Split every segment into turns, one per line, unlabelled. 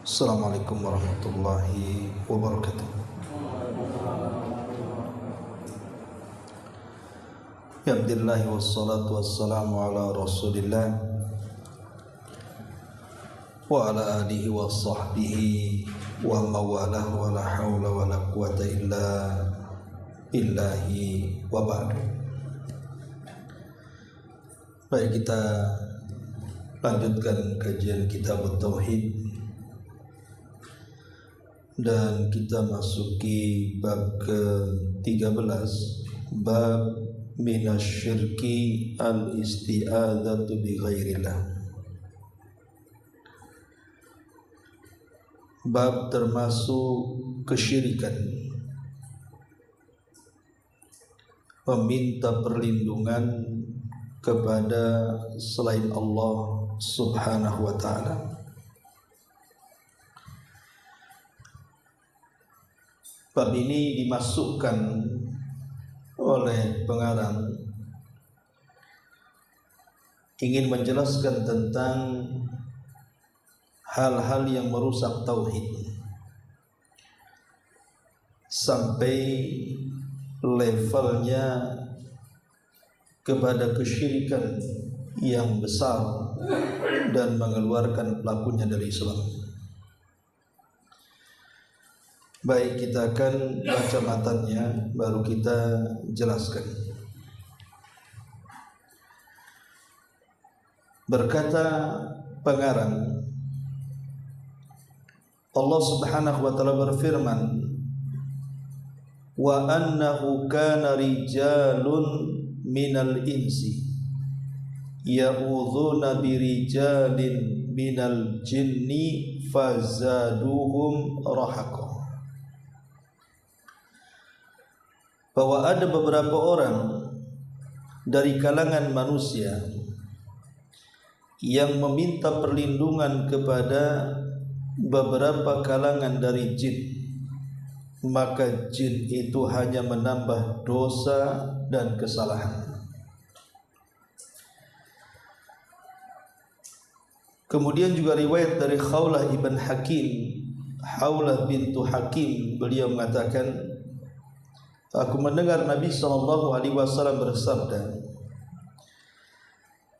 Assalamualaikum warahmatullahi wabarakatuh. Ya Alhamdulillah wassalatu wassalamu ala Rasulillah wa ala alihi wa sahbihi wa mawalah wa la hawla wa la quwata illa billahi wa ba'du. Baik, kita lanjutkan kajian kitab Tauhid dan kita masuki bab ke-13, bab minasyirki al-isti'adzatu bi ghairillah. Bab termasuk kesyirikan, meminta perlindungan kepada selain Allah Subhanahu wa ta'ala. Bab ini dimasukkan oleh pengarang ingin menjelaskan tentang hal-hal yang merusak tauhid sampai levelnya kepada kesyirikan yang besar dan mengeluarkan pelakunya dari Islam. Baik, kita akan baca matannya baru kita jelaskan. Berkata pengarang, Allah Subhanahu wa ta'ala berfirman, wa annahu kana rijalun minal insi ya'udzuuna birijalin minal jinni fazaduhum rahaqa. Bahwa ada beberapa orang dari kalangan manusia yang meminta perlindungan kepada beberapa kalangan dari jin, maka jin itu hanya menambah dosa dan kesalahan. Kemudian juga riwayat dari Khawlah ibn Hakim, Khawlah bintu Hakim, beliau mengatakan, aku mendengar Nabi SAW bersabda,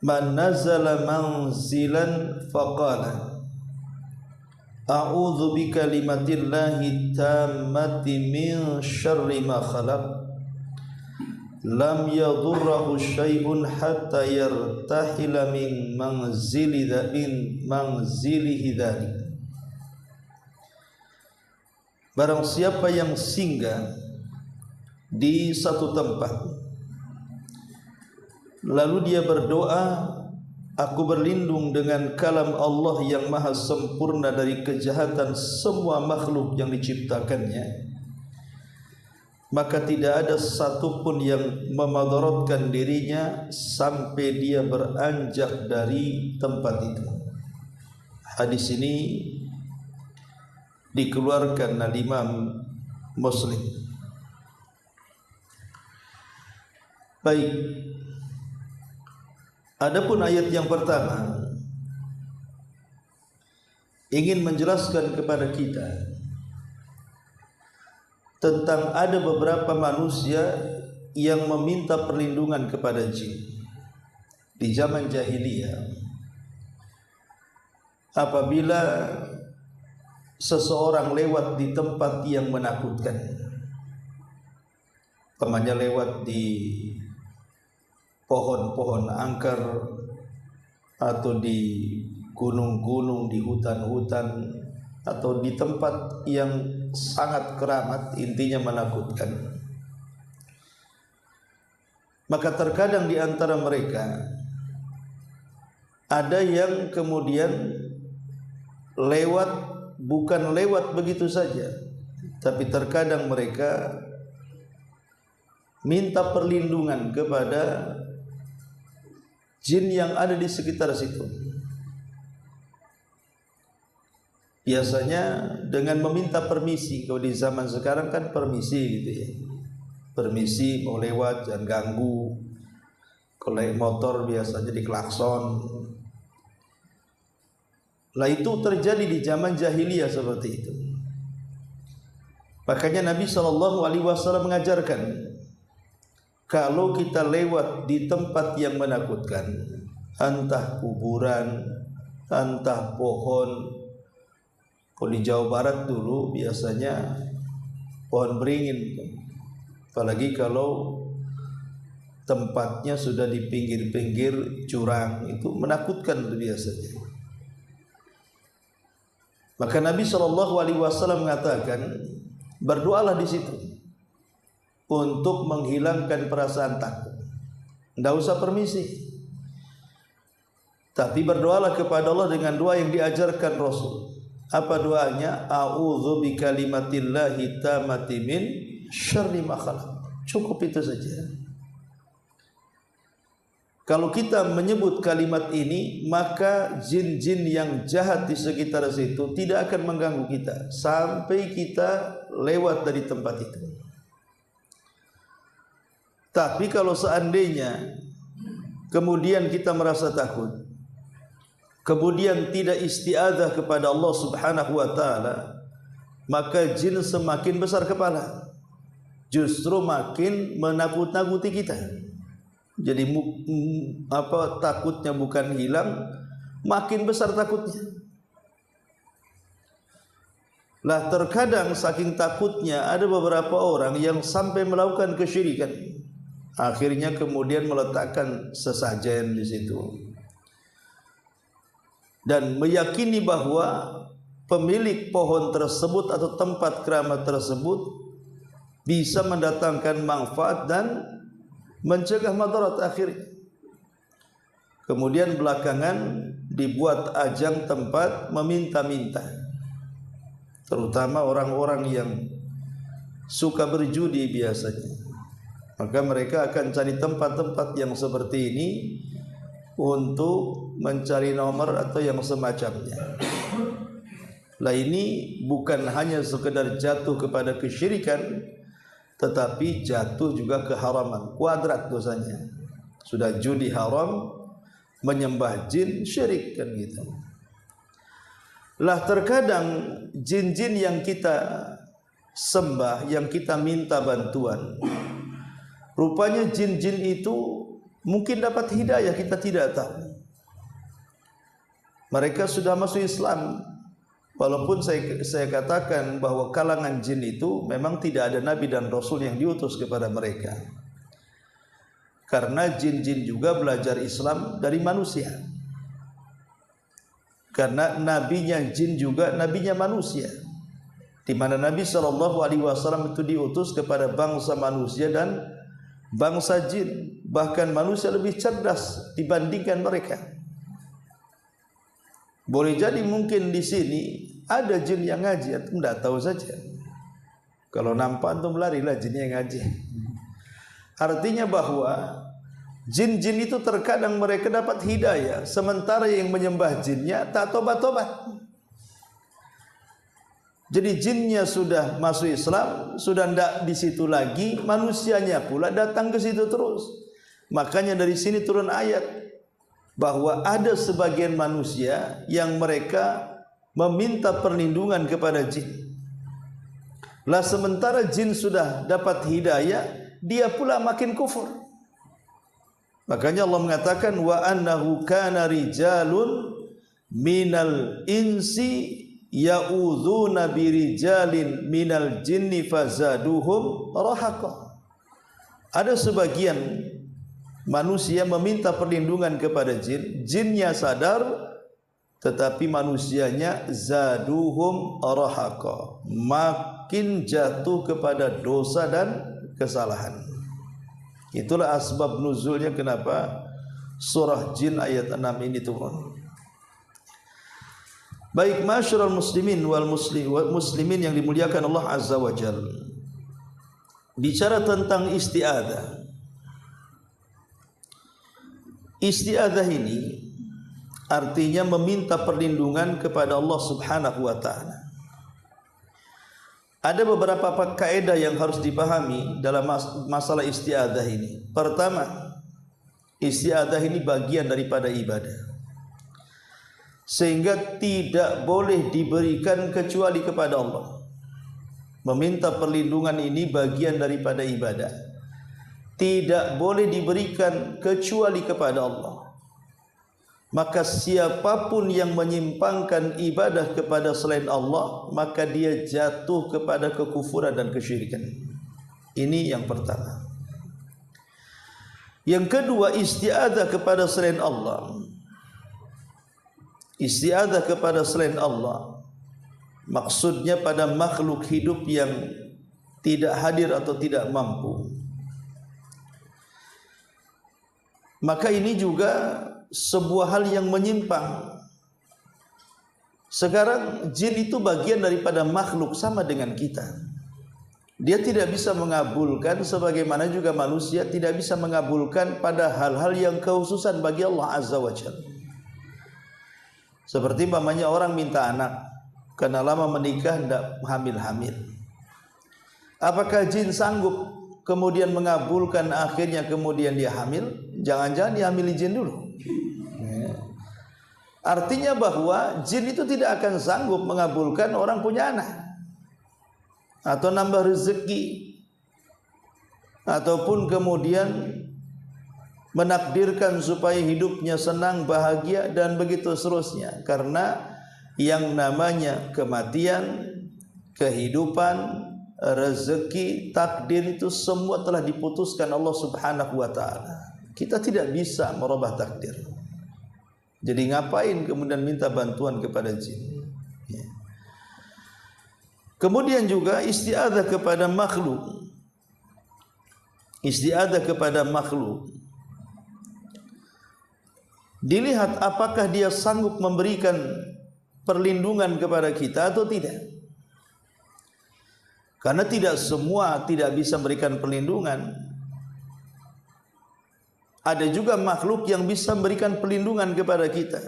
man nazala manzilan faqala a'udzu bikalimatillahi tammati min syarri ma khalaq lam yadurruhu syai'un hatta yartahila min manzilihi dzalik. Barang siapa yang singgah di satu tempat lalu dia berdoa, aku berlindung dengan kalam Allah yang maha sempurna dari kejahatan semua makhluk yang diciptakannya, maka tidak ada satupun yang memadaratkan dirinya sampai dia beranjak dari tempat itu. Hadis ini dikeluarkan oleh Imam Muslim. Baik, adapun ayat yang pertama ingin menjelaskan kepada kita tentang ada beberapa manusia yang meminta perlindungan kepada jin di zaman jahiliyah. Apabila seseorang lewat di tempat yang menakutkan, umpamanya lewat di pohon-pohon angker atau di gunung-gunung, di hutan-hutan, atau di tempat yang sangat keramat, intinya menakutkan, maka terkadang di antara mereka ada yang kemudian lewat, bukan lewat begitu saja, tapi terkadang mereka minta perlindungan kepada jin yang ada di sekitar situ. Biasanya dengan meminta permisi. Kalau di zaman sekarang kan permisi gitu ya, permisi mau lewat, jangan ganggu. Kalau naik motor biasanya diklakson. Lah itu terjadi di zaman jahiliyah seperti itu. Makanya Nabi SAW mengajarkan, kalau kita lewat di tempat yang menakutkan, entah kuburan, entah pohon. Kalau di Jawa Barat dulu biasanya pohon beringin, apalagi kalau tempatnya sudah di pinggir-pinggir jurang, itu menakutkan biasanya. Maka Nabi SAW mengatakan, berdoalah di situ untuk menghilangkan perasaan takut. Tidak usah permisi, tapi berdoalah kepada Allah dengan doa yang diajarkan Rasul. Apa doanya? A'udzu bikalimatillahi tammati min syarri ma khalaq. Cukup itu saja. Kalau kita menyebut kalimat ini, maka jin-jin yang jahat di sekitar situ tidak akan mengganggu kita sampai kita lewat dari tempat itu. Tapi kalau seandainya kemudian kita merasa takut, kemudian tidak isti'adzah kepada Allah Subhanahu wa taala, maka jin semakin besar kepala, justru makin menakut-nakuti kita. Jadi takutnya bukan hilang, makin besar takutnya. Lah terkadang saking takutnya ada beberapa orang yang sampai melakukan kesyirikan, akhirnya kemudian meletakkan sesajen di situ dan meyakini bahwa pemilik pohon tersebut atau tempat keramat tersebut bisa mendatangkan manfaat dan mencegah madarat akhirnya. Kemudian belakangan dibuat ajang tempat meminta-minta, terutama orang-orang yang suka berjudi biasanya. Maka mereka akan cari tempat-tempat yang seperti ini untuk mencari nomor atau yang semacamnya. Lah ini bukan hanya sekedar jatuh kepada kesyirikan, tetapi jatuh juga ke haraman, kuadrat dosanya. Sudah judi haram, menyembah jin syirik, kan gitu. Lah terkadang jin-jin yang kita sembah, yang kita minta bantuan, rupanya jin-jin itu mungkin dapat hidayah, kita tidak tahu. Mereka sudah masuk Islam, walaupun saya katakan bahwa kalangan jin itu memang tidak ada nabi dan rasul yang diutus kepada mereka, karena jin-jin juga belajar Islam dari manusia. Karena nabinya jin juga nabinya manusia, di mana Nabi SAW itu diutus kepada bangsa manusia dan bangsa jin. Bahkan manusia lebih cerdas dibandingkan mereka. Boleh jadi mungkin di sini ada jin yang ngaji, atau tidak tahu saja. Kalau nampak antum larilah jin yang ngaji. Artinya bahwa jin-jin itu terkadang mereka dapat hidayah, sementara yang menyembah jinnya tak tobat-tobat. Jadi jinnya sudah masuk Islam, sudah tidak di situ lagi, manusianya pula datang ke situ terus. Makanya dari sini turun ayat bahwa ada sebagian manusia yang mereka meminta perlindungan kepada jin. Lah sementara jin sudah dapat hidayah, dia pula makin kufur. Makanya Allah mengatakan wa annahu kana rijalun minal insi ya'udzuna birijalin minal jinni fazaduhum rahaqa. Ada sebagian manusia meminta perlindungan kepada jin, jinnya sadar tetapi manusianya zaduhum rahaqa, makin jatuh kepada dosa dan kesalahan. Itulah asbab nuzulnya kenapa surah jin ayat 6 ini turun. Baik masyarul muslimin wal muslimin yang dimuliakan Allah Azza wa Jalla, bicara tentang isti'adzah. Isti'adzah ini artinya meminta perlindungan kepada Allah Subhanahu wa taala. Ada beberapa kaidah yang harus dipahami dalam masalah isti'adzah ini. Pertama, isti'adzah ini bagian daripada ibadah. sehingga tidak boleh diberikan kecuali kepada Allah. Meminta perlindungan ini bagian daripada ibadah. Tidak boleh diberikan kecuali kepada Allah. Maka siapapun yang menyimpangkan ibadah kepada selain Allah, maka dia jatuh kepada kekufuran dan kesyirikan. Ini yang pertama. Yang kedua, isti'adzah kepada selain Allah. Isti'adzah kepada selain Allah maksudnya pada makhluk hidup yang tidak hadir atau tidak mampu. Maka ini juga sebuah hal yang menyimpang. Sekarang jin itu bagian daripada makhluk sama dengan kita. Dia tidak bisa mengabulkan, sebagaimana juga manusia tidak bisa mengabulkan pada hal-hal yang kekhususan bagi Allah Azza wa Jalla. Seperti umpamanya orang minta anak karena lama menikah tidak hamil-hamil. Apakah jin sanggup kemudian mengabulkan, akhirnya kemudian dia hamil? Jangan-jangan dihamili jin dulu. Artinya bahwa jin itu tidak akan sanggup mengabulkan orang punya anak, atau nambah rezeki, ataupun kemudian menakdirkan supaya hidupnya senang, bahagia, dan begitu seterusnya. Karena yang namanya kematian, kehidupan, rezeki, takdir itu semua telah diputuskan Allah Subhanahu wa taala. Kita tidak bisa merubah takdir. Jadi ngapain kemudian minta bantuan kepada jin? Ya. Kemudian juga isti'adzah kepada makhluk. Isti'adzah kepada makhluk. Dilihat apakah dia sanggup memberikan perlindungan kepada kita atau tidak. Karena tidak semua tidak bisa memberikan perlindungan. Ada juga makhluk yang bisa memberikan perlindungan kepada kita.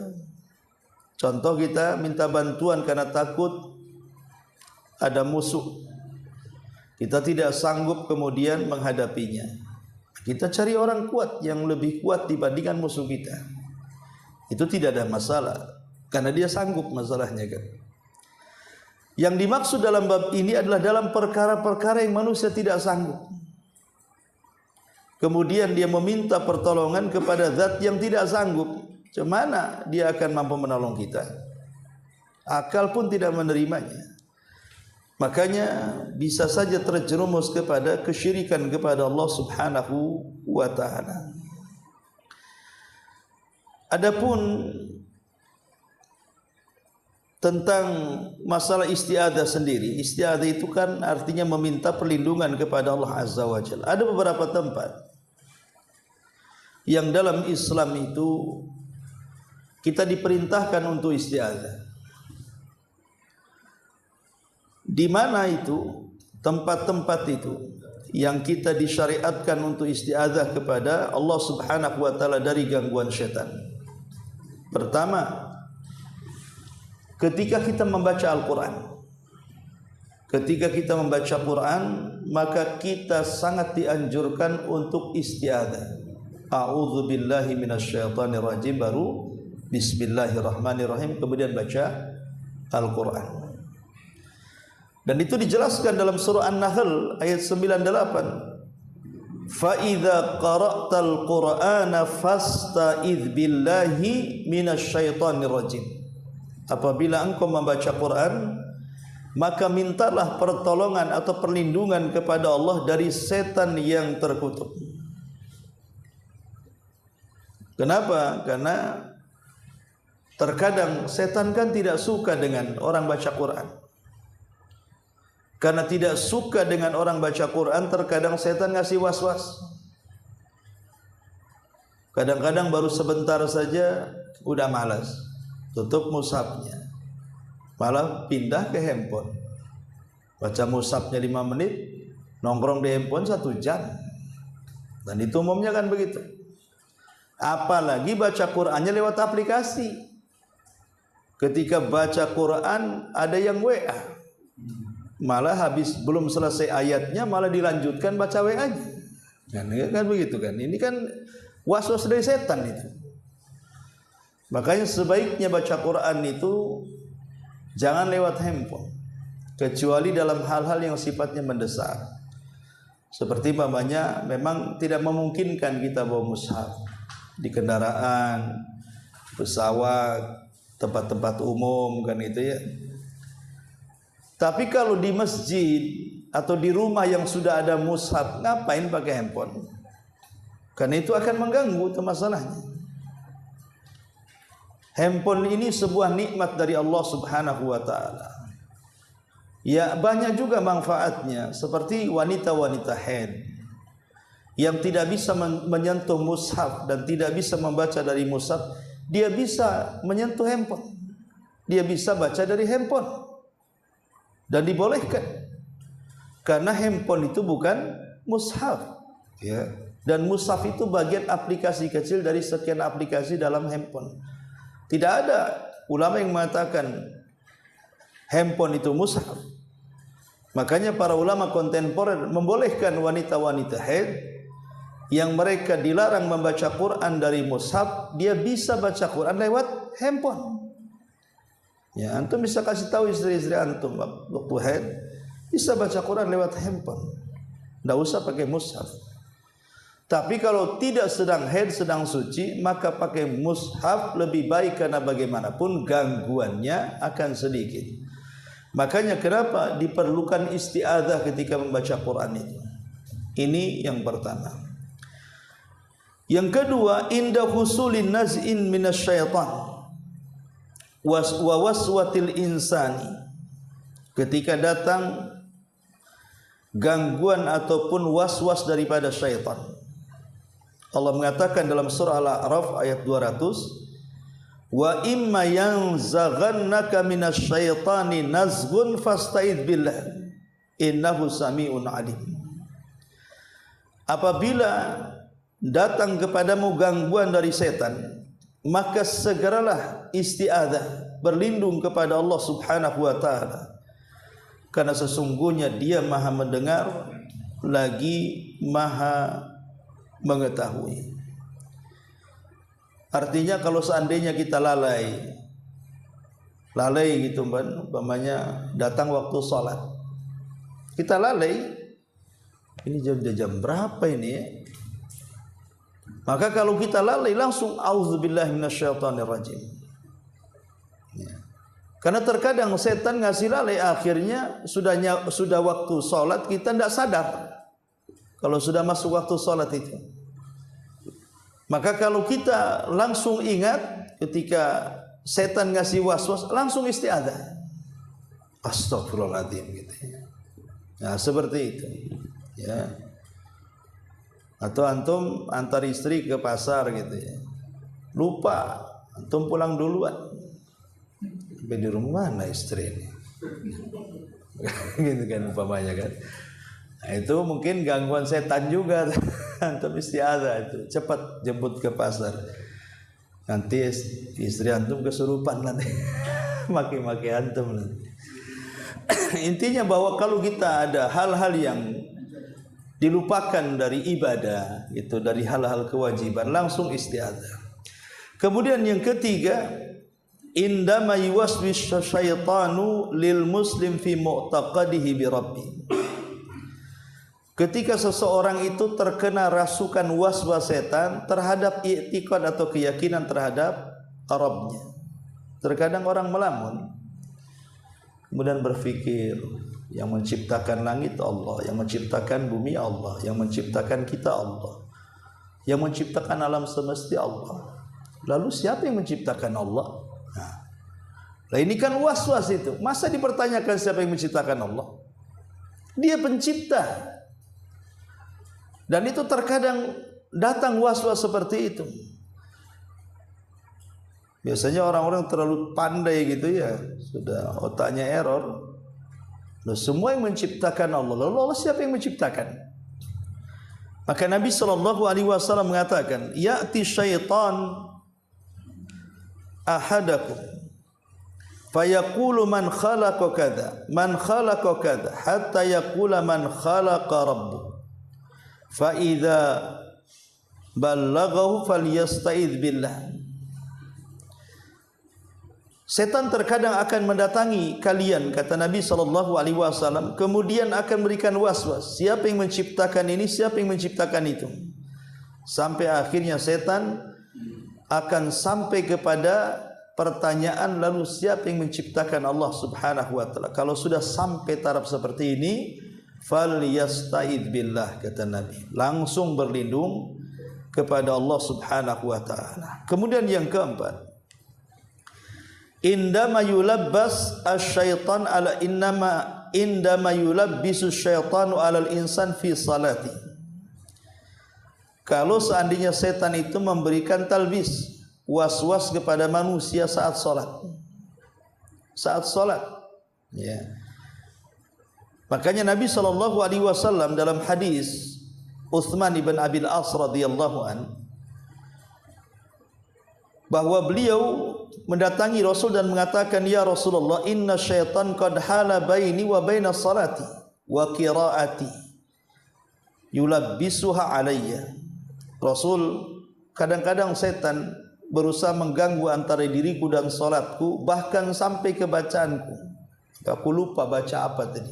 Contoh, kita minta bantuan karena takut ada musuh. Kita tidak sanggup kemudian menghadapinya. Kita cari orang kuat yang lebih kuat dibandingkan musuh kita. Itu tidak ada masalah, karena dia sanggup masalahnya kan. Yang dimaksud dalam bab ini adalah dalam perkara-perkara yang manusia tidak sanggup. Kemudian dia meminta pertolongan kepada zat yang tidak sanggup. Bagaimana dia akan mampu menolong kita? Akal pun tidak menerimanya. Makanya bisa saja terjerumus kepada kesyirikan kepada Allah Subhanahu wa taala. Adapun tentang masalah isti'adzah sendiri, isti'adzah itu kan artinya meminta perlindungan kepada Allah Azza wa Jalla. Ada beberapa tempat yang dalam Islam itu kita diperintahkan untuk isti'adzah. Di mana itu tempat-tempat itu yang kita disyariatkan untuk isti'adzah kepada Allah Subhanahu wa taala dari gangguan syaitan? Pertama, ketika kita membaca Al-Quran. Ketika kita membaca Quran, maka kita sangat dianjurkan untuk isti'adzah. A'udzu billahi minasyaitonir rajim, baru bismillahirrahmanirrahim, kemudian baca Al-Quran. Dan itu dijelaskan dalam surah An-Nahl ayat 98. Fa idza qara'tal Qur'ana fasta'idz billahi minasyaitonir rajim. Apabila engkau membaca Quran, maka mintalah pertolongan atau perlindungan kepada Allah dari setan yang terkutuk. Kenapa? Karena terkadang setan kan tidak suka dengan orang baca Quran. Karena tidak suka dengan orang baca Quran, terkadang setan ngasih was-was. Kadang-kadang baru sebentar saja udah malas, tutup mushafnya, malah pindah ke handphone. Baca mushafnya 5 menit, nongkrong di handphone 1 jam. Dan itu umumnya kan begitu. Apalagi baca Qur'annya lewat aplikasi. Ketika baca Quran ada yang WA, malah habis belum selesai ayatnya malah dilanjutkan baca WA-nya. Kan begitu kan. Ini kan was-was dari setan itu. Makanya sebaiknya baca Quran itu jangan lewat handphone, kecuali dalam hal-hal yang sifatnya mendesak. Seperti mamanya memang tidak memungkinkan kita bawa mushaf di kendaraan, pesawat, tempat-tempat umum kan itu ya. Tapi kalau di masjid atau di rumah yang sudah ada mushaf, ngapain pakai handphone? Karena itu akan mengganggu, itu masalahnya. Handphone ini sebuah nikmat dari Allah Subhanahu wa taala. Ya, banyak juga manfaatnya, seperti wanita-wanita haid yang tidak bisa menyentuh mushaf dan tidak bisa membaca dari mushaf, dia bisa menyentuh handphone. Dia bisa baca dari handphone. Dan dibolehkan. Karena handphone itu bukan mushaf, ya. Dan mushaf itu bagian aplikasi kecil dari sekian aplikasi dalam handphone. Tidak ada ulama yang mengatakan handphone itu mushaf. Makanya para ulama kontemporer membolehkan wanita-wanita haid yang mereka dilarang membaca Quran dari mushaf, dia bisa baca Quran lewat handphone. Ya, antum bisa kasih tahu istri-istri antum waktu haid bisa baca Quran lewat handphone. Tidak usah pakai mushaf. Tapi kalau tidak sedang haid, sedang suci, maka pakai mushaf lebih baik, karena bagaimanapun gangguannya akan sedikit. Makanya kenapa diperlukan isti'adzah ketika membaca Quran itu. Ini yang pertama. Yang kedua, inda husulin naz'in minasyaitan wa waswatil insani. Ketika datang gangguan ataupun waswas daripada syaitan. Allah mengatakan dalam surah Al-A'raf ayat 200, wa imma yanzaghannaka minasyaitani nazghun fasta'idz billah innahu sami'un alim. Apabila datang kepadamu gangguan dari setan, maka segeralah isti'adzah, berlindung kepada Allah Subhanahu wa taala, karena sesungguhnya Dia Maha mendengar lagi Maha mengetahui. Artinya kalau seandainya kita lalai gitu, umpamanya datang waktu sholat, kita lalai, ini jam berapa ini ya? Maka kalau kita lalai langsung auzubillahi minasyaitonirrajim. Ya. Karena terkadang setan ngasih lalai, akhirnya sudah waktu sholat kita tidak sadar. Kalau sudah masuk waktu sholat itu, maka kalau kita langsung ingat ketika setan ngasih waswas, langsung isti'adzah, astagfirullahaladzim gitu ya. Nah seperti itu ya. Atau antum antar istri ke pasar gitu ya, lupa, antum pulang duluan, sampai di rumah mana istri ini gitu kan umpamanya kan. Nah, itu mungkin gangguan setan juga. Antum isti'adzah itu, cepat jemput ke pasar. Nanti istri antum kesurupan nanti. Maki-maki antum nanti. Intinya bahwa kalau kita ada hal-hal yang dilupakan dari ibadah, itu dari hal-hal kewajiban, langsung isti'adzah. Kemudian yang ketiga, indama yuwaswis syaitanu lil muslim fi mu'taqadihi bi rabbi. Ketika seseorang itu terkena rasukan waswas setan terhadap i'tiqad atau keyakinan terhadap Rabbnya. Terkadang orang melamun, kemudian berpikir yang menciptakan langit Allah, yang menciptakan bumi Allah, yang menciptakan kita Allah, yang menciptakan alam semesta Allah. Lalu siapa yang menciptakan Allah? Nah ini kan waswas itu. Masa dipertanyakan siapa yang menciptakan Allah? Dia pencipta. Dan itu terkadang datang was-was seperti itu. Biasanya orang-orang terlalu pandai gitu ya, sudah otaknya error. Loh, semua yang menciptakan Allah, lalu Allah siapa yang menciptakan? Maka Nabi SAW mengatakan, ya'ti syaitan ahadakum fayaqulu man khalaqa kadza man khalaqa kadza hatta yaqula man khalaqa rabbuk fa idza ballaghahu falyasta'idz billah. Setan terkadang akan mendatangi kalian, kata Nabi SAW, kemudian akan berikan was-was. Siapa yang menciptakan ini? Siapa yang menciptakan itu? Sampai akhirnya setan akan sampai kepada pertanyaan, lalu siapa yang menciptakan Allah Subhanahu wa taala? Kalau sudah sampai taraf seperti ini, falyasta'id billah, kata Nabi. Langsung berlindung kepada Allah Subhanahu wa taala. Kemudian yang keempat, indama yulabbas asyaitan ala indama yulabbisu syaitanu alal insan fi salati. Kalau seandainya setan itu memberikan talbis, was-was kepada manusia saat salat. Saat salat, ya. Makanya Nabi SAW dalam hadis Uthman ibn Abil As radhiyallahu an, bahwa beliau mendatangi Rasul dan mengatakan, ya Rasulullah, inna syaitan qad hala baini wa baina salati wa qiraati yulabbisuha alayya. Rasul, kadang-kadang setan berusaha mengganggu antara diriku dan salatku, bahkan sampai ke bacaanku. Aku lupa baca apa tadi.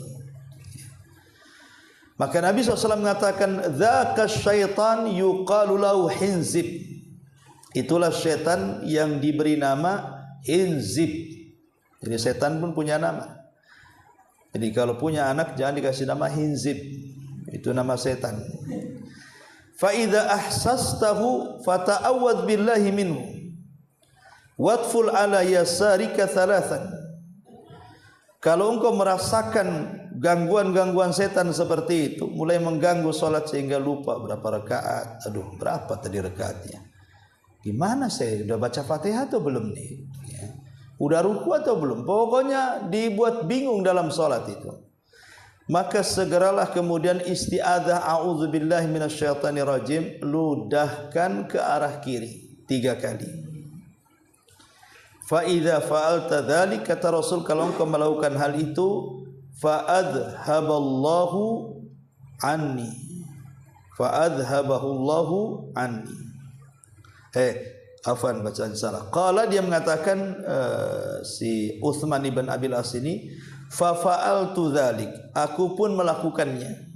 Maka Nabi SAW mengatakan, dzaka syaitan yuqalu lahu hinzib. Itulah setan yang diberi nama hinzib. Jadi setan pun punya nama. Jadi kalau punya anak jangan dikasih nama hinzib. Itu nama setan. Fa idza ahsastahu fata'awwadz billahi minhu. Wadful ala yasarika thalathan. Kalau engkau merasakan gangguan-gangguan setan seperti itu, mulai mengganggu salat sehingga lupa berapa rakaat. Aduh, berapa tadi rakaatnya? Gimana saya sudah baca Fatihah atau belum nih? Ya. Udah ruku atau belum? Pokoknya dibuat bingung dalam salat itu. Maka segeralah kemudian isti'adzah, a'udzubillahi minasyaitonirrajim, ludahkan ke arah kiri 3 kali. Fa idza fa'alta dzalik, kata Rasul, kalau engkau melakukan hal itu, fa adhaballahu anni. Fa adhabahu anni. Afwan, bacaan salah. Qala, dia mengatakan si Uthman ibn Abil As ini, fa fa'altu dzalik, aku pun melakukannya.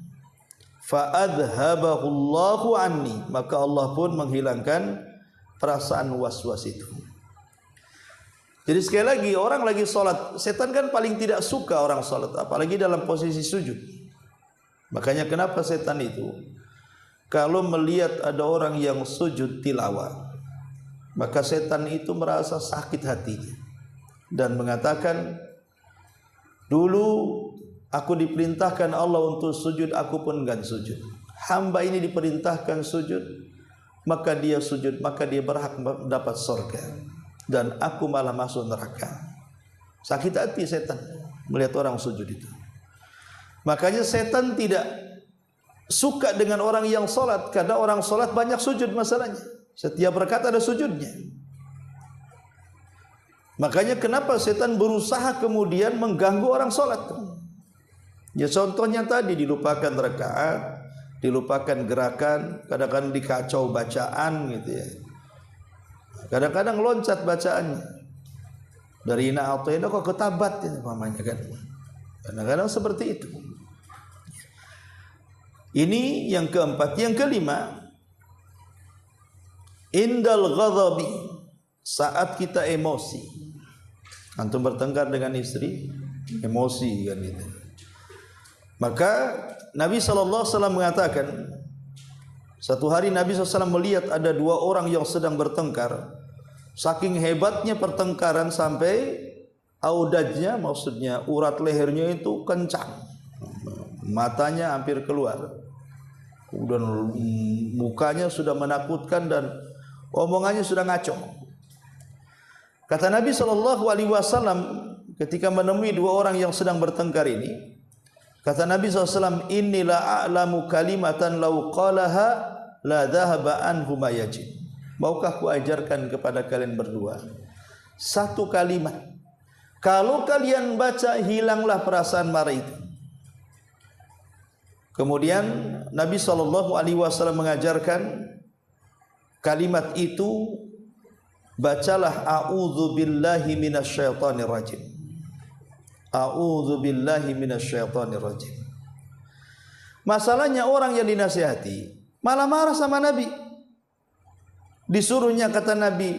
Fa adhabahu Allahu anni, maka Allah pun menghilangkan perasaan was-was itu. Jadi sekali lagi, orang lagi salat, setan kan paling tidak suka orang salat, apalagi dalam posisi sujud. Makanya kenapa setan itu kalau melihat ada orang yang sujud tilawah, maka setan itu merasa sakit hatinya dan mengatakan, dulu aku diperintahkan Allah untuk sujud, aku pun enggak sujud. Hamba ini diperintahkan sujud, maka dia sujud, maka dia berhak mendapat surga, dan aku malah masuk neraka. Sakit hati setan melihat orang sujud itu. Makanya setan tidak suka dengan orang yang solat, karena orang solat banyak sujud masalahnya. Setiap rakaat ada sujudnya. Makanya kenapa setan berusaha kemudian mengganggu orang solat? Ya contohnya tadi, dilupakan rakaat, dilupakan gerakan, kadang-kadang dikacau bacaan gitu ya. Kadang-kadang loncat bacaannya. Dari inna a'tayna kok ketabat ya namanya kan. Kadang-kadang seperti itu. Ini yang keempat. Yang kelima, indal ghadabi, saat kita emosi. Antum bertengkar dengan istri, emosi kan itu. Maka Nabi SAW mengatakan, satu hari Nabi SAW melihat ada 2 orang yang sedang bertengkar. Saking hebatnya pertengkaran sampai audajnya, maksudnya urat lehernya itu kencang, matanya hampir keluar, dan mukanya sudah menakutkan dan omongannya sudah ngaco. Kata Nabi SAW ketika menemui 2 orang yang sedang bertengkar ini, kata Nabi SAW, inni la a'lamu kalimatan law qalaha la dhahaba anhu ma yajid. Maukah ku ajarkan kepada kalian berdua satu kalimat, kalau kalian baca hilanglah perasaan marah itu. Kemudian Nabi SAW mengajarkan kalimat itu bacalah a'udzu billahi minasyaitonir rajim. A'udzu billahi minasyaitonir rajim. Masalahnya orang yang dinasihati malah marah sama Nabi. Disuruhnya kata Nabi,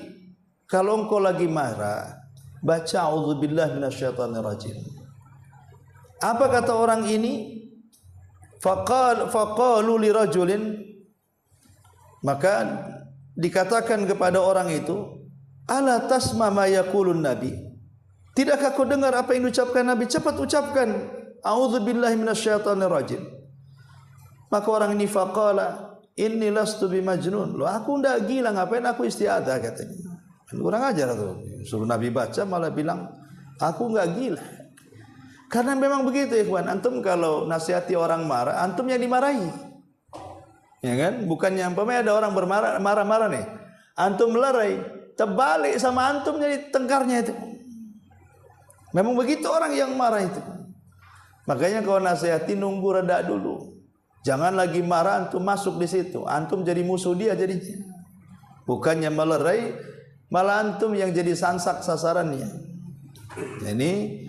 kalau engkau lagi marah, baca a'udzubillahi minasyaitonir rajim. Apa kata orang ini? Faqalu lirajulin, maka dikatakan kepada orang itu, ala tasma ma yaqulun nabi, tidakkah kau dengar apa yang diucapkan Nabi? Cepat ucapkan a'udzubillahi minasyaitonir rajim. Maka orang ini faqala inni lastu bimajnun. Loh, aku enggak gila, ngapain aku isti'adzah katanya. Kurang ajar tuh. Suruh Nabi baca malah bilang aku enggak gila. Karena memang begitu ikhwan, antum kalau nasihati orang marah, antum yang dimarahi. Ya kan? Bukannya umpamanya ada orang marah-marah nih. Antum melerai, terbalik sama antum jadi tengkarnya itu. Memang begitu orang yang marah itu. Makanya kalau nasihati nunggu reda dulu. Jangan lagi marah antum masuk di situ. Antum jadi musuh dia jadinya. Bukannya melerai, malah antum yang jadi sansak sasarannya. Ini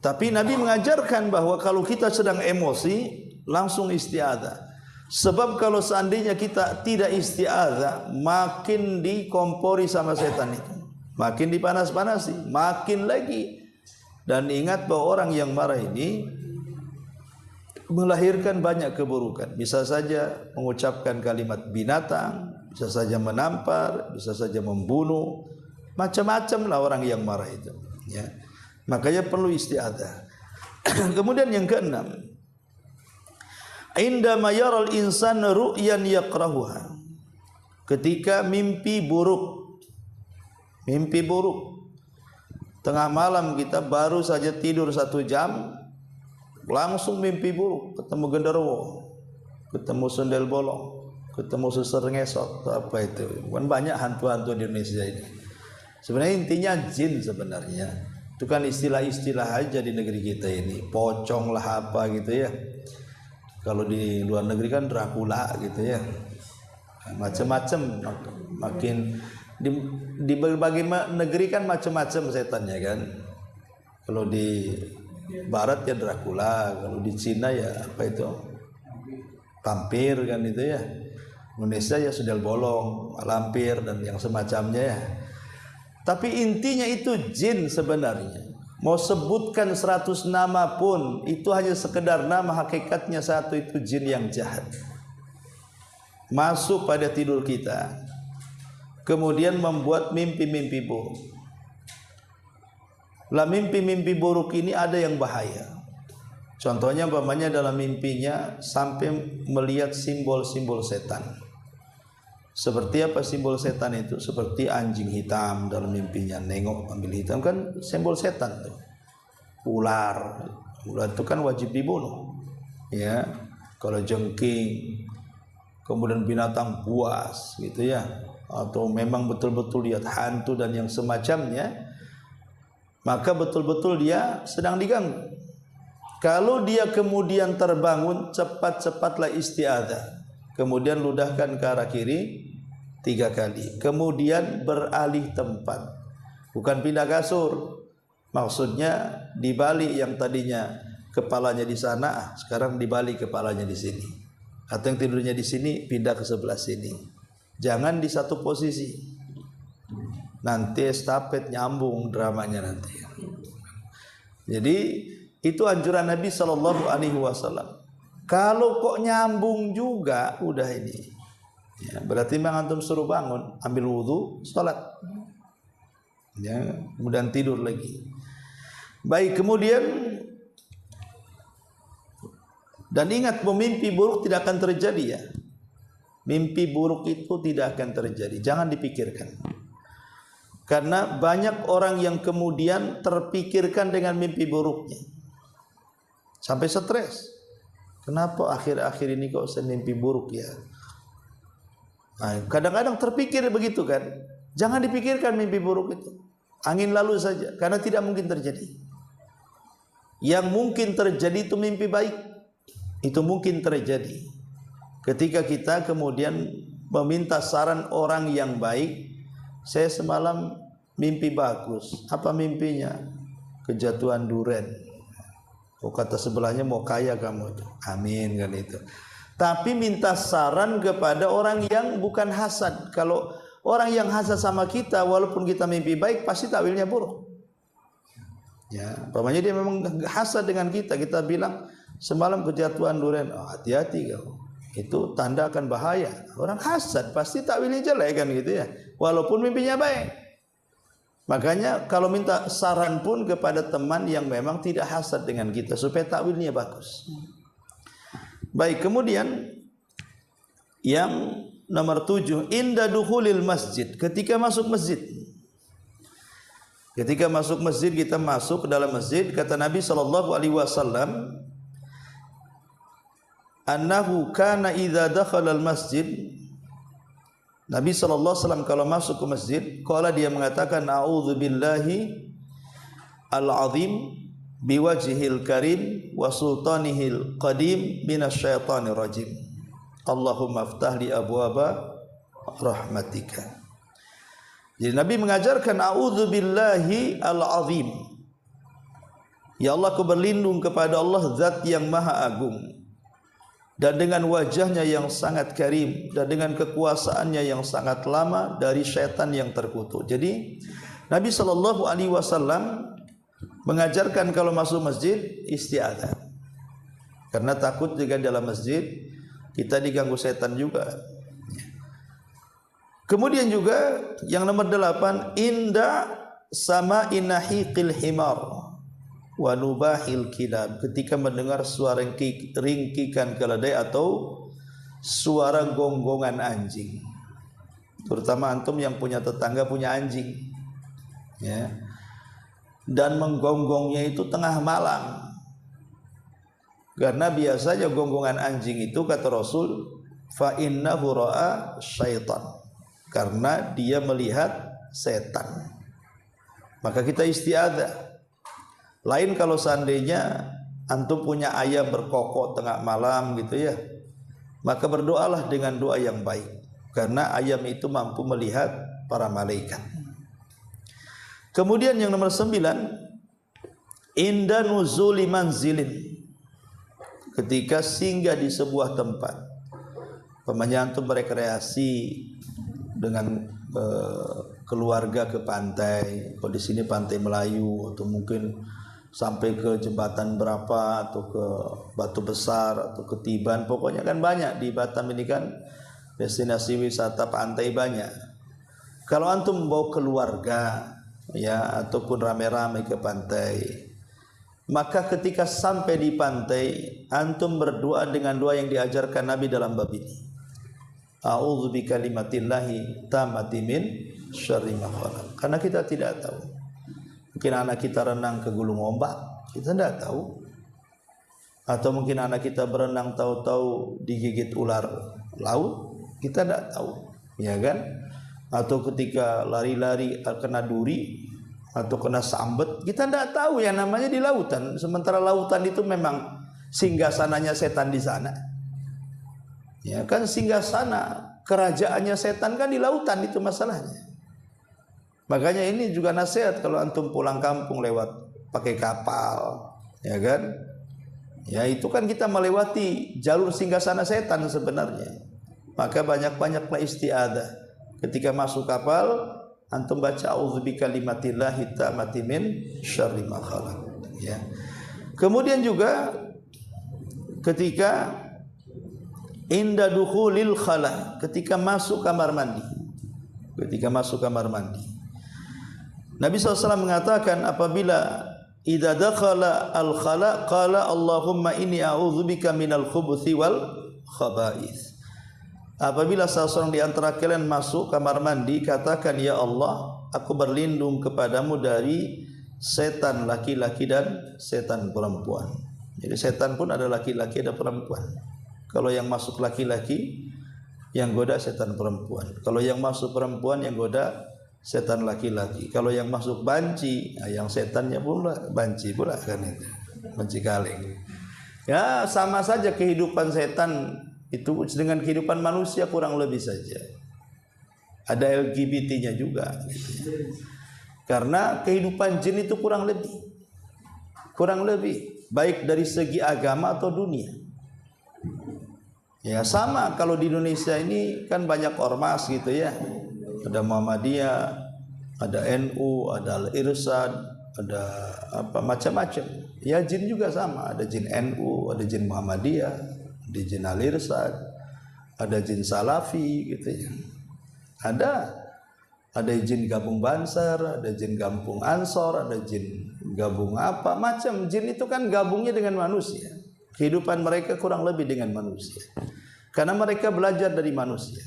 tapi Nabi mengajarkan bahwa kalau kita sedang emosi langsung isti'adzah. Sebab kalau seandainya kita tidak isti'adzah, makin dikompori sama setan itu. Makin dipanas-panasi, makin lagi. Dan ingat bahwa orang yang marah ini melahirkan banyak keburukan. Bisa saja mengucapkan kalimat binatang, bisa saja menampar, bisa saja membunuh, macam-macam lah orang yang marah itu. Ya. Makanya perlu isti'adzah. Kemudian yang keenam, indama yaral insan ru'yan yakrahuha, ketika mimpi buruk. Mimpi buruk. Tengah malam kita baru saja tidur 1 jam, langsung mimpi buruk, ketemu genderuwo, ketemu sundel bolong, ketemu suster ngesot, apa itu? Bukan banyak hantu-hantu di Indonesia ini. Sebenarnya intinya jin sebenarnya. Itu kan istilah-istilah aja di negeri kita ini. Pocong lah apa gitu ya. Kalau di luar negeri kan Dracula gitu ya. Macam-macam. Makin di berbagai negeri kan macam-macam setannya kan. Kalau di Barat ya Dracula, kalau di Cina ya apa itu? Vampir kan itu ya. Indonesia ya sundel bolong, lampir dan yang semacamnya ya. Tapi intinya itu jin sebenarnya. Mau sebutkan 100 nama pun itu hanya sekedar nama, hakikatnya satu, itu jin yang jahat. Masuk pada tidur kita, kemudian membuat mimpi-mimpi buruk. Lah mimpi-mimpi buruk ini ada yang bahaya. Contohnya umpamanya dalam mimpinya sampai melihat simbol-simbol setan. Seperti apa simbol setan itu? Seperti anjing hitam dalam mimpinya, nengok ambil hitam, kan simbol setan tuh. Ular itu kan wajib dibunuh. Ya, kalau jengking, kemudian binatang buas gitu ya, atau memang betul-betul lihat hantu dan yang semacamnya, maka betul-betul dia sedang diganggu. Kalau dia kemudian terbangun, cepat-cepatlah isti'adzah. Kemudian ludahkan ke arah kiri 3 kali. Kemudian beralih tempat. Bukan pindah kasur. Maksudnya dibalik, yang tadinya kepalanya di sana, sekarang dibalik kepalanya di sini. Atau yang tidurnya di sini pindah ke sebelah sini. Jangan di satu posisi. Nanti estafet nyambung dramanya nanti. Jadi itu anjuran Nabi SAW. Kalau kok nyambung juga, udah ini. Ya, berarti memang antum suruh bangun, ambil wudhu, sholat. Ya, kemudian tidur lagi. Baik, kemudian dan ingat, mimpi buruk tidak akan terjadi ya. Mimpi buruk itu tidak akan terjadi. Jangan dipikirkan. Karena banyak orang yang kemudian terpikirkan dengan mimpi buruknya. Sampai stres. Kenapa akhir-akhir ini kok saya mimpi buruk ya? Nah, kadang-kadang terpikir begitu kan. Jangan dipikirkan mimpi buruk itu. Angin lalu saja. Karena tidak mungkin terjadi. Yang mungkin terjadi itu mimpi baik. Itu mungkin terjadi ketika kita kemudian meminta saran orang yang baik, saya semalam mimpi bagus. Apa mimpinya? Kejatuhan duren. Oh, kata sebelahnya, mau kaya kamu itu. Amin kan itu. Tapi minta saran kepada orang yang bukan hasad. Kalau orang yang hasad sama kita, walaupun kita mimpi baik, pasti takwilnya buruk. Ya, umpamanya dia memang hasad dengan kita. Kita bilang semalam kejatuhan duren. Oh, hati-hati kamu. Itu tanda akan bahaya. Orang hasad pasti takwilnya jelek kan gitu ya. Walaupun mimpinya baik. Makanya kalau minta saran pun kepada teman yang memang tidak hasad dengan kita supaya takwilnya bagus. Baik, kemudian yang nomor 7, inda dukhulil masjid, ketika masuk masjid. Ketika masuk masjid, kita masuk ke dalam masjid, kata Nabi SAW, annahu kana idza dakhala al masjid, Nabi SAW kalau masuk ke masjid, qala dia mengatakan a'udzu billahi al-azim biwajhil karim wa sultanihil qadim minasyaitonir rajim. Allahumma aftah li abwaba rahmatika. Jadi Nabi mengajarkan a'udzu billahi al-azim. Ya Allah, aku berlindung kepada Allah zat yang maha agung, dan dengan wajahnya yang sangat karim, dan dengan kekuasaannya yang sangat lama dari syaitan yang terkutuk. Jadi Nabi SAW mengajarkan kalau masuk masjid isti'adzah, karena takut juga dalam masjid kita diganggu setan juga. Kemudian juga yang nomor 8, inda sama inahiqil himar wa nubahil kilab, ketika mendengar suara ringkikan keledai atau suara gonggongan anjing. Terutama antum yang punya tetangga punya anjing, ya, dan menggonggongnya itu tengah malam. Karena biasanya gonggongan anjing itu, kata Rasul, fa innahu ra'a syaitan, karena dia melihat setan. Maka kita isti'adzah. Lain kalau seandainya antum punya ayam berkokok tengah malam gitu ya, maka berdoalah dengan doa yang baik, karena ayam itu mampu melihat para malaikat. Kemudian yang nomor 9, inda nuzuli manzilin, ketika singgah di sebuah tempat. Pemanya antum berekreasi dengan keluarga ke pantai, kalau di sini pantai Melayu, atau mungkin sampai ke jembatan berapa, atau ke Batu Besar, atau ke Tiban, pokoknya kan banyak di Batam ini kan destinasi wisata pantai banyak. Kalau antum membawa keluarga ya, ataupun rame-rame ke pantai, maka ketika sampai di pantai antum berdoa dengan doa yang diajarkan Nabi dalam bab ini. A'udzu bikalimatillahi tammati min syarri ma khalaq. Karena kita tidak tahu. Mungkin anak kita renang ke gulung ombak, kita tidak tahu. Atau mungkin anak kita berenang tahu-tahu digigit ular laut, kita tidak tahu, ya kan? Atau ketika lari-lari kena duri atau kena sambet, kita tidak tahu yang namanya di lautan. Sementara lautan itu memang singgasananya setan di sana. Ya kan, singgasana kerajaannya setan kan di lautan, itu masalahnya. Makanya ini juga nasihat kalau antum pulang kampung lewat pakai kapal, ya kan? Ya itu kan kita melewati jalur singgasana setan sebenarnya. Maka banyak-banyaklah isti'adzah. Ketika masuk kapal, antum baca a'udzu bikalimatillahi tammati min syarri ma khalaq, ya. Kemudian juga ketika inda dukhulil khala, ketika masuk kamar mandi. Ketika masuk kamar mandi, Nabi SAW mengatakan apabila idza dakhala al khala qala Allahumma inni a'udzubika minal khubuthi wal khaba'ith. Apabila salah seorang di antara kalian masuk kamar mandi, katakan, ya Allah, aku berlindung kepadamu dari setan laki-laki dan setan perempuan. Jadi setan pun ada laki-laki, ada perempuan. Kalau yang masuk laki-laki, yang goda setan perempuan. Kalau yang masuk perempuan, yang goda setan laki-laki. Kalau yang masuk banci, yang setannya pula banci pula kan itu, banci kaleng. Ya sama saja kehidupan setan itu dengan kehidupan manusia kurang lebih saja. ada LGBT-nya juga gitu ya. Karena kehidupan jin itu kurang lebih baik dari segi agama atau dunia. Ya sama kalau di Indonesia ini kan banyak ormas gitu ya. Ada Muhammadiyah, ada NU, ada Al-Irsyad, ada apa macam-macam. Ya jin juga sama, ada jin NU, ada jin Muhammadiyah, ada jin Al-Irsyad, ada jin Salafi gitu ya. Ada jin gabung Bansar, ada jin gabung Ansor, ada jin gabung apa macam. Jin itu kan gabungnya dengan manusia. Kehidupan mereka kurang lebih dengan manusia. Karena mereka belajar dari manusia.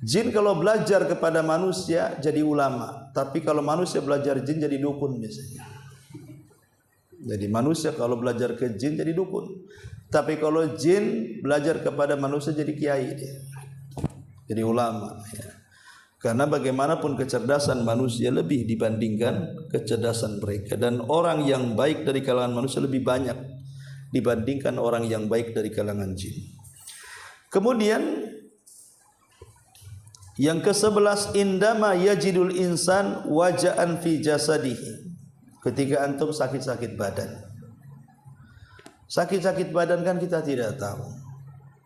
Jin kalau belajar kepada manusia jadi ulama, tapi kalau manusia belajar jin jadi dukun biasanya. Jadi manusia kalau belajar ke jin jadi dukun, tapi kalau jin belajar kepada manusia jadi kiai dia. Jadi ulama ya. Karena bagaimanapun kecerdasan manusia lebih dibandingkan kecerdasan mereka, dan orang yang baik dari kalangan manusia lebih banyak dibandingkan orang yang baik dari kalangan jin. Kemudian yang ke-11, indama yajidul insan waja'an fi jasadihi. Ketika antum sakit-sakit badan. Sakit-sakit badan kan kita tidak tahu.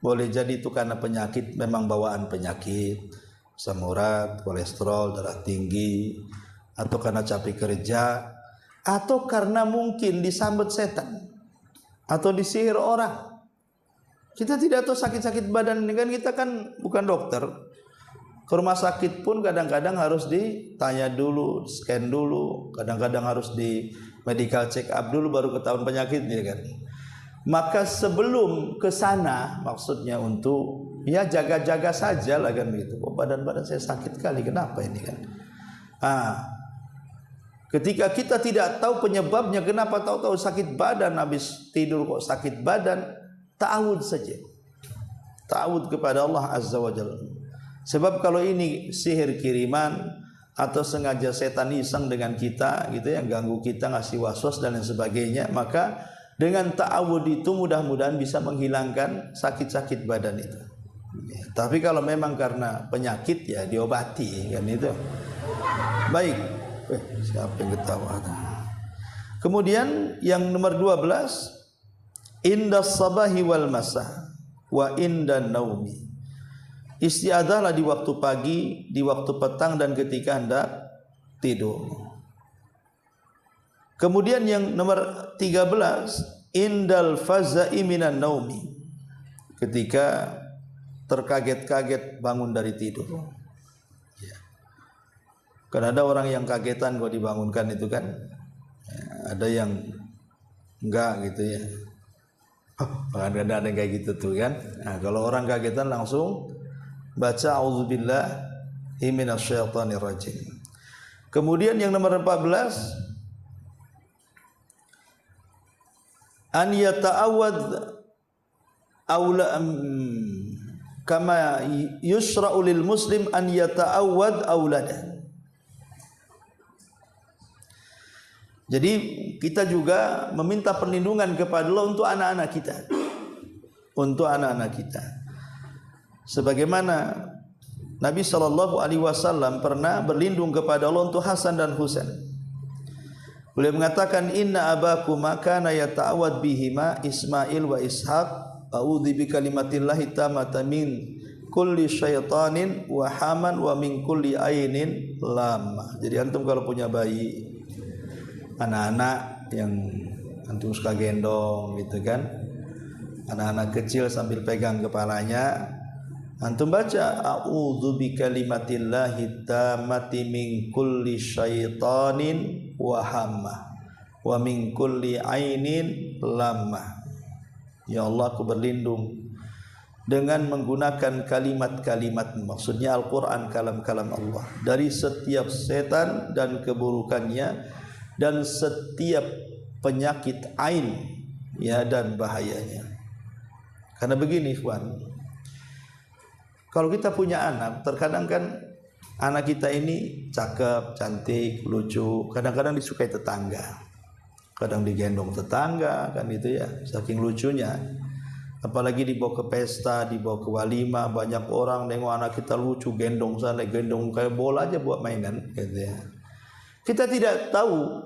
Boleh jadi itu karena penyakit, memang bawaan penyakit, asam urat, kolesterol, darah tinggi, atau karena capek kerja, atau karena mungkin disambet setan atau disihir orang. Kita tidak tahu sakit-sakit badan ini kan, kita kan bukan dokter. Ke rumah sakit pun kadang-kadang harus ditanya dulu, scan dulu, kadang-kadang harus di medical check up dulu baru ketahuan penyakitnya kan. Maka sebelum ke sana, maksudnya untuk ya jaga-jaga saja lah kan begitu. Oh, badan-badan saya sakit kali, kenapa ini kan? Ketika kita tidak tahu penyebabnya, kenapa tahu-tahu sakit badan, habis tidur kok sakit badan, ta'awud saja. Ta'awud kepada Allah Azza wa Jalla. Sebab kalau ini sihir kiriman atau sengaja setan iseng dengan kita gitu ya, ganggu kita, ngasih waswas dan lain sebagainya, maka dengan ta'awud itu mudah-mudahan bisa menghilangkan sakit-sakit badan itu. Ya, tapi kalau memang karena penyakit ya diobati kan itu. Baik. Siapa yang ketawa? Kemudian yang nomor 12, indas sabahi wal masa wa indan naumi. Isti'adzahlah di waktu pagi, di waktu petang, dan ketika hendak tidur. Kemudian yang nomor 13, indal faza'i minan naumi. Ketika terkaget-kaget bangun dari tidur. Ya. Kan ada orang yang kagetan kalau dibangunkan itu kan. Ya, ada yang enggak gitu ya. Kadang-kadang ada yang kayak gitu tuh kan. Nah, kalau orang kagetan langsung baca auzubillahi minasyaitonir rajim. Kemudian yang nomor 14, an yata'awwad aula kama yusra'u lil muslim an yata'awwad aulada. Jadi kita juga meminta perlindungan kepada Allah untuk anak-anak kita. Untuk anak-anak kita. Sebagaimana Nabi SAW pernah berlindung kepada Allah untuk Hasan dan Husain. Beliau mengatakan, inna abakuma kana yata'awad bihima Ismail wa Ishaq, a'udzu bi kalimatillahi tammati min kulli syaitanin wa haman wa min kulli ainin lamma. Jadi antum kalau punya bayi, anak-anak yang antum suka gendong gitu kan, anak-anak kecil sambil pegang kepalanya, antum baca a'udzu bi kalimatillahi tammati min kulli syaitanin wa hamma wa min kulli ainin lamma. Ya Allah, aku berlindung dengan menggunakan kalimat-kalimat, maksudnya Al-Quran, kalam-kalam Allah, dari setiap setan dan keburukannya, dan setiap penyakit ain ya dan bahayanya. Karena begini ikhwan, kalau kita punya anak, terkadang kan anak kita ini cakep, cantik, lucu, kadang-kadang disukai tetangga, kadang digendong tetangga kan itu ya, saking lucunya. Apalagi dibawa ke pesta, dibawa ke walimah, banyak orang nengok anak kita lucu, gendong sana, gendong kayak bola aja buat mainan, gitu ya. Kita tidak tahu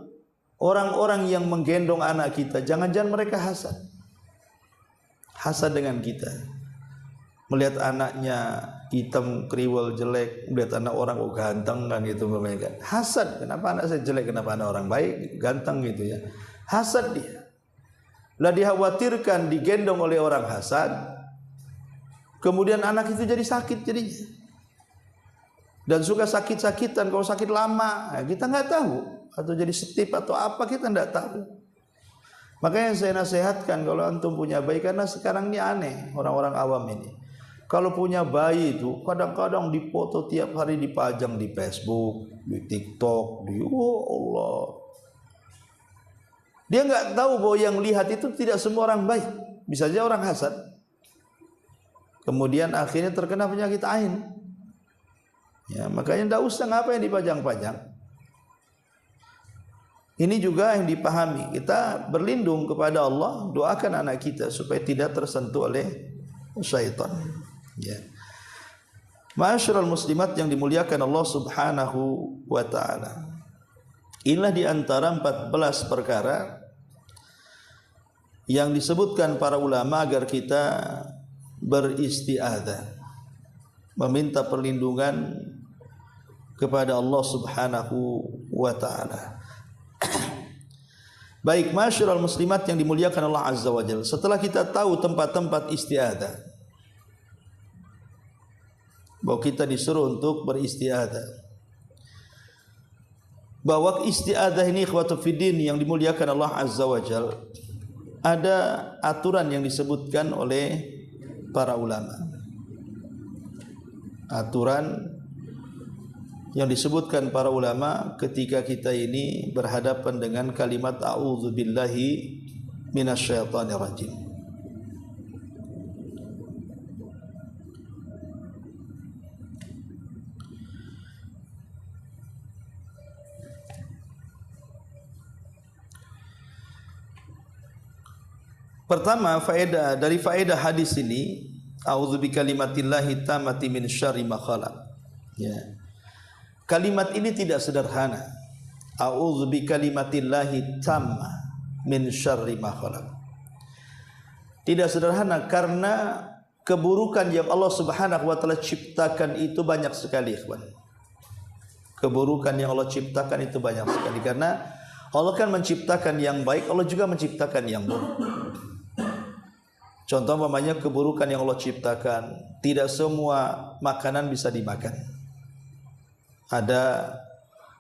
orang-orang yang menggendong anak kita, jangan-jangan mereka hasad. Hasad dengan kita. Melihat anaknya hitam, kriwel, jelek, melihat anak orang oh ganteng kan gitu mereka. Hasad, kenapa anak saya jelek, kenapa anak orang baik, ganteng gitu ya. Hasad dia. Lah dikhawatirkan digendong oleh orang hasad, kemudian anak itu jadi sakit jadinya, dan suka sakit-sakitan. Kalau sakit lama kita nggak tahu, atau jadi setip atau apa kita nggak tahu. Makanya saya nasihatkan kalau antum punya bayi, karena sekarang ini aneh orang-orang awam ini. Kalau punya bayi itu kadang-kadang dipoto tiap hari, dipajang di Facebook, di TikTok, di Allah. Dia nggak tahu bahwa yang lihat itu tidak semua orang baik, bisa saja orang hasad. Kemudian akhirnya terkena penyakit ain. Ya, makanya tidak usah ngapain dipajang-pajang. Ini juga yang dipahami. Kita berlindung kepada Allah, doakan anak kita supaya tidak tersentuh oleh syaitan. Ya. Ma'asyiral muslimat yang dimuliakan Allah Subhanahu wa taala. Inilah di antara 14 perkara yang disebutkan para ulama agar kita beristi'adzah, meminta perlindungan kepada Allah Subhanahu wa taala. Baik, masyarul muslimat yang dimuliakan Allah Azza wa Jalla, setelah kita tahu tempat-tempat isti'adzah, bahwa kita disuruh untuk beristi'adzah, bahwa isti'adzah ini ikhwatu fiddin yang dimuliakan Allah Azza wa Jalla, ada aturan yang disebutkan oleh para ulama. Aturan yang disebutkan para ulama ketika kita ini berhadapan dengan kalimat a'udzubillahi minasyaitonir rajim. Pertama, faedah dari faedah hadis ini, a'udzubikalimatillahi tammati min syarri ma khalaq. Ya. Kalimat ini tidak sederhana. A'udzubikalimatillahi tamma min syarri ma khalaq. Tidak sederhana karena keburukan yang Allah Subhanahu wa taala ciptakan itu banyak sekali, ikhwan. Keburukan yang Allah ciptakan itu banyak sekali, karena Allah kan menciptakan yang baik, Allah juga menciptakan yang buruk. Contoh umpamanya keburukan yang Allah ciptakan, tidak semua makanan bisa dimakan. Ada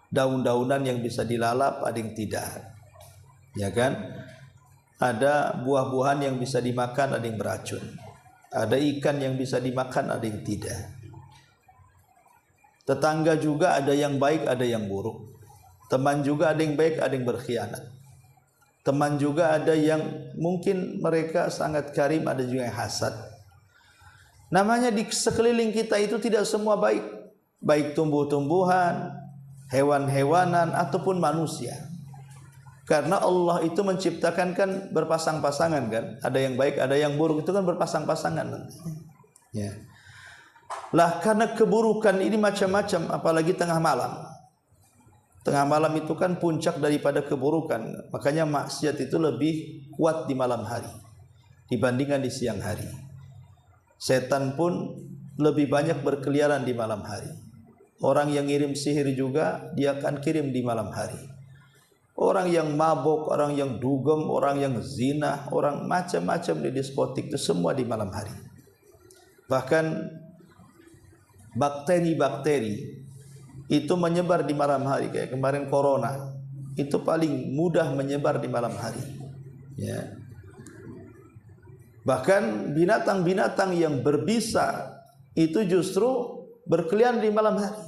daun-daunan yang bisa dilalap, ada yang tidak. Ya kan? Ada buah-buahan yang bisa dimakan, ada yang beracun. Ada ikan yang bisa dimakan, ada yang tidak. Tetangga juga ada yang baik, ada yang buruk. Teman juga ada yang baik, ada yang berkhianat. Teman juga ada yang mungkin mereka sangat karim, ada juga yang hasad. Namanya di sekeliling kita itu tidak semua baik, baik tumbuh-tumbuhan, hewan-hewanan ataupun manusia. Karena Allah itu menciptakan kan berpasang-pasangan kan, ada yang baik, ada yang buruk, itu kan berpasang-pasangan nantinya. Ya. Lah karena keburukan ini macam-macam, apalagi tengah malam. Tengah malam itu kan puncak daripada keburukan. Makanya maksiat itu lebih kuat di malam hari dibandingkan di siang hari. Setan pun lebih banyak berkeliaran di malam hari. Orang yang ngirim sihir juga dia akan kirim di malam hari. Orang yang mabuk, orang yang dugem, orang yang zina, orang macam-macam di diskotik itu semua di malam hari. Bahkan bakteri-bakteri itu menyebar di malam hari, kayak kemarin corona itu paling mudah menyebar di malam hari. Ya. Bahkan binatang-binatang yang berbisa itu justru berkeliaran di malam hari.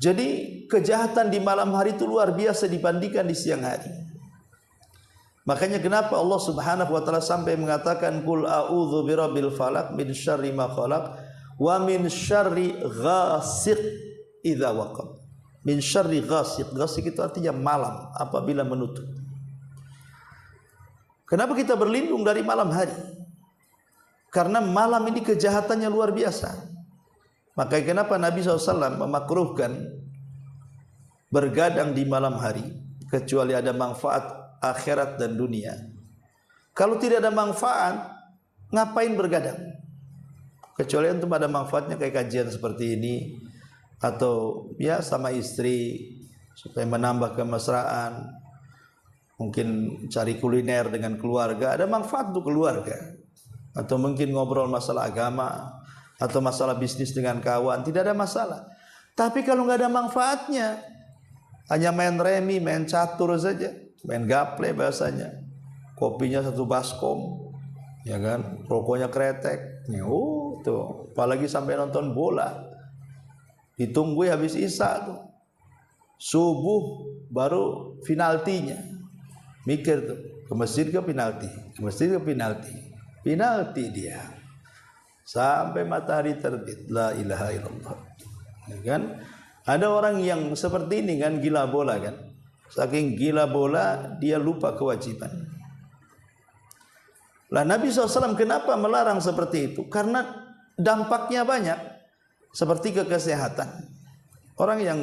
Jadi kejahatan di malam hari itu luar biasa dibandingkan di siang hari. Makanya kenapa Allah Subhanahu wa taala sampai mengatakan qul a'udzu birabbil falaq min syarri ma khalaq wa min syarri ghasiq idza waqab. Min syarri ghasiq. Ghasiq itu artinya malam apabila menutup. Kenapa kita berlindung dari malam hari? Karena malam ini kejahatannya luar biasa. Makanya kenapa Nabi SAW memakruhkan bergadang di malam hari, kecuali ada manfaat akhirat dan dunia. Kalau tidak ada manfaat, ngapain bergadang? Kecuali untuk ada manfaatnya kayak kajian seperti ini, atau ya sama istri supaya menambah kemesraan, mungkin cari kuliner dengan keluarga, ada manfaat untuk keluarga, atau mungkin ngobrol masalah agama atau masalah bisnis dengan kawan, tidak ada masalah. Tapi kalau nggak ada manfaatnya, hanya main remi, main catur saja, main gaple bahasanya, kopinya satu baskom, ya kan, rokoknya kretek, tuh, apalagi sampai nonton bola, ditunggu habis isya tuh, subuh baru penaltinya, mikir tuh, ke masjid ke penalti, ke masjid ke penalti, penalti dia, sampai matahari terbit, la ilaha illallah, ya kan? Ada orang yang seperti ini kan, gila bola kan, saking gila bola dia lupa kewajiban. Lah Nabi SAW kenapa melarang seperti itu? Karena dampaknya banyak, seperti ke kesehatan. Orang yang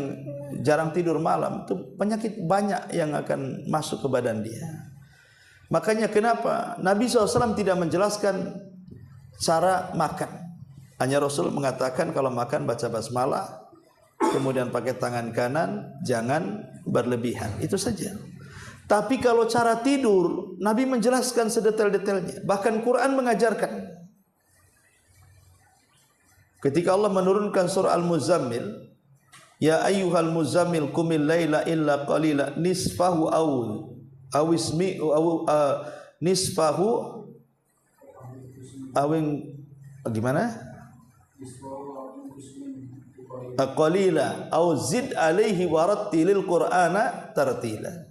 jarang tidur malam itu penyakit banyak yang akan masuk ke badan dia. Makanya kenapa Nabi SAW tidak menjelaskan cara makan. Hanya Rasul mengatakan kalau makan baca basmalah, kemudian pakai tangan kanan, jangan berlebihan, itu saja. Tapi kalau cara tidur, Nabi menjelaskan sedetail-detailnya. Bahkan Quran mengajarkan. Ketika Allah menurunkan surah Al-Muzammil, ya ayyuhal muzammil qumil laila illa qalila nisfahu aw ismi'u nisfahu awing gimana? Qalila aw zid alaihi warattilil qur'ana tartila.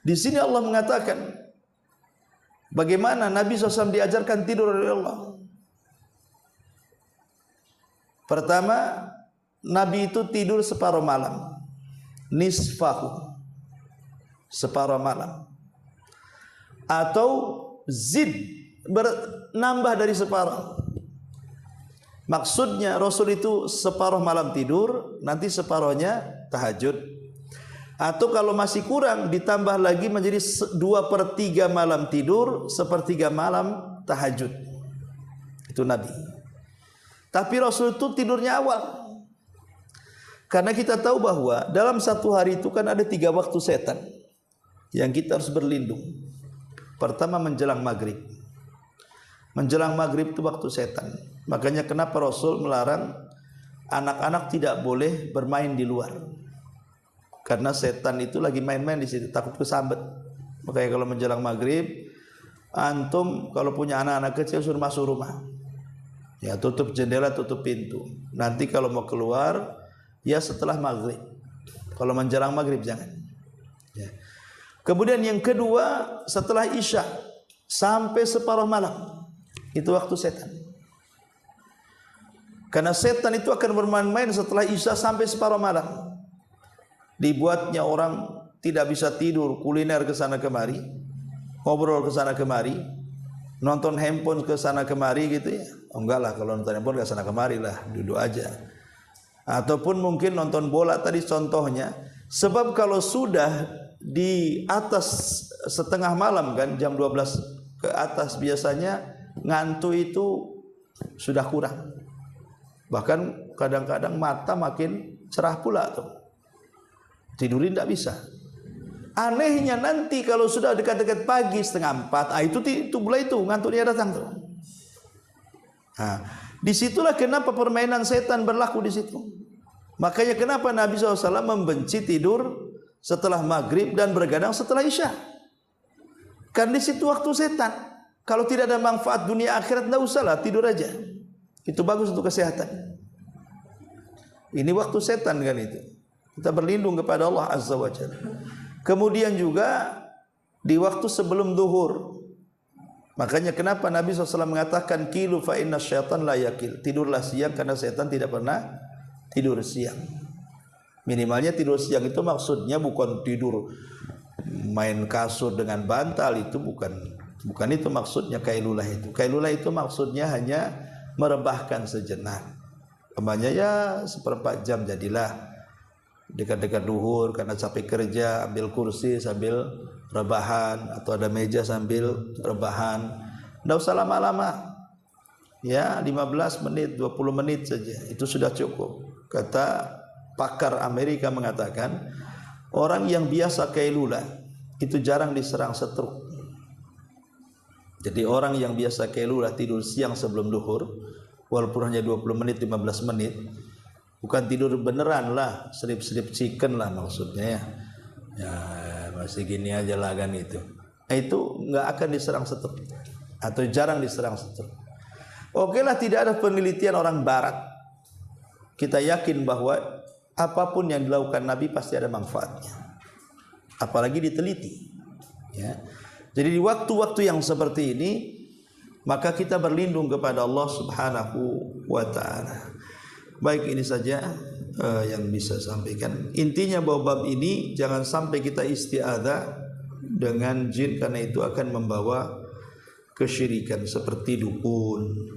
Di sini Allah mengatakan bagaimana Nabi SAW diajarkan tidur oleh Allah. Pertama, Nabi itu tidur separuh malam, nisfahu, separuh malam, atau zid, nambah dari separuh. Maksudnya Rasul itu separuh malam tidur, nanti separuhnya tahajud. Atau kalau masih kurang ditambah lagi menjadi 2/3 malam tidur, 1/3 malam tahajud. Itu Nabi. Tapi Rasul itu tidurnya awal. Karena kita tahu bahwa dalam satu hari itu kan ada 3 waktu setan yang kita harus berlindung. Pertama menjelang maghrib. Menjelang maghrib itu waktu setan. Makanya kenapa Rasul melarang anak-anak tidak boleh bermain di luar. Karena setan itu lagi main-main di situ, takut kesambet. Makanya kalau menjelang maghrib, antum kalau punya anak-anak kecil suruh masuk rumah. Ya, tutup jendela, tutup pintu. Nanti kalau mau keluar, ya setelah maghrib. Kalau menjelang maghrib jangan. Ya. Kemudian yang kedua, setelah isya sampai separuh malam, itu waktu setan. Karena setan itu akan bermain-main setelah isya sampai separuh malam. Dibuatnya orang tidak bisa tidur, kuliner ke sana kemari, ngobrol ke sana kemari, nonton handphone ke sana kemari gitu ya. Oh, enggak lah, kalau nonton handphone ke sana kemari lah, duduk aja. Ataupun mungkin nonton bola tadi contohnya. Sebab kalau sudah di atas setengah malam kan, jam 12 ke atas biasanya ngantuk itu sudah kurang. Bahkan kadang-kadang mata makin cerah pula tuh. Tidurin tidak bisa. Anehnya nanti kalau sudah dekat-dekat pagi 3:30, itu mulai itu ngantuknya datang tuh. Nah, disitulah kenapa permainan setan berlaku di situ. Makanya kenapa Nabi SAW membenci tidur setelah maghrib dan bergadang setelah isya. Karena di situ waktu setan. Kalau tidak ada manfaat dunia akhirat, tidak usahlah, tidur aja. Itu bagus untuk kesehatan. Ini waktu setan kan itu. Kita berlindung kepada Allah Azza wa Jalla. Kemudian juga di waktu sebelum zuhur. Makanya kenapa Nabi SAW mengatakan kilu fa inna syaitan la yakil. Tidurlah siang karena setan tidak pernah tidur siang. Minimalnya tidur siang itu maksudnya bukan tidur main kasur dengan bantal itu bukan itu maksudnya kailulah itu. Kailulah itu maksudnya hanya merebahkan sejenak. Umpamanya ya 1/4 jam jadilah. Dekat-dekat duhur karena capek kerja, ambil kursi sambil rebahan atau ada meja sambil rebahan. Tidak usah lama-lama. Ya, 15 menit, 20 menit saja itu sudah cukup. Kata pakar Amerika mengatakan, orang yang biasa kailulah itu jarang diserang stroke. Jadi orang yang biasa kailulah tidur siang sebelum duhur, walaupun hanya 20 menit, 15 menit, bukan tidur beneran lah, selip-selip chicken lah maksudnya ya. Ya masih gini aja lah kan itu. Itu nggak akan diserang stroke atau jarang diserang stroke. Oke lah, tidak ada penelitian orang barat. Kita yakin bahwa apapun yang dilakukan Nabi pasti ada manfaatnya. Apalagi diteliti. Ya. Jadi di waktu-waktu yang seperti ini maka kita berlindung kepada Allah Subhanahu wa taala. Baik, ini saja yang bisa sampaikan. Intinya bahwa bab ini jangan sampai kita isti'adzah dengan jin, karena itu akan membawa kesyirikan seperti dukun.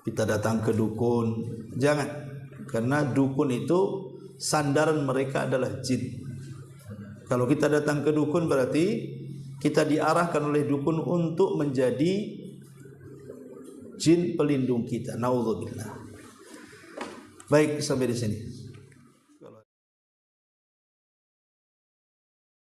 Kita datang ke dukun, jangan, karena dukun itu sandaran mereka adalah jin. Kalau kita datang ke dukun berarti kita diarahkan oleh dukun untuk menjadi jin pelindung kita. Naudzubillah. Baik, sampai di sini.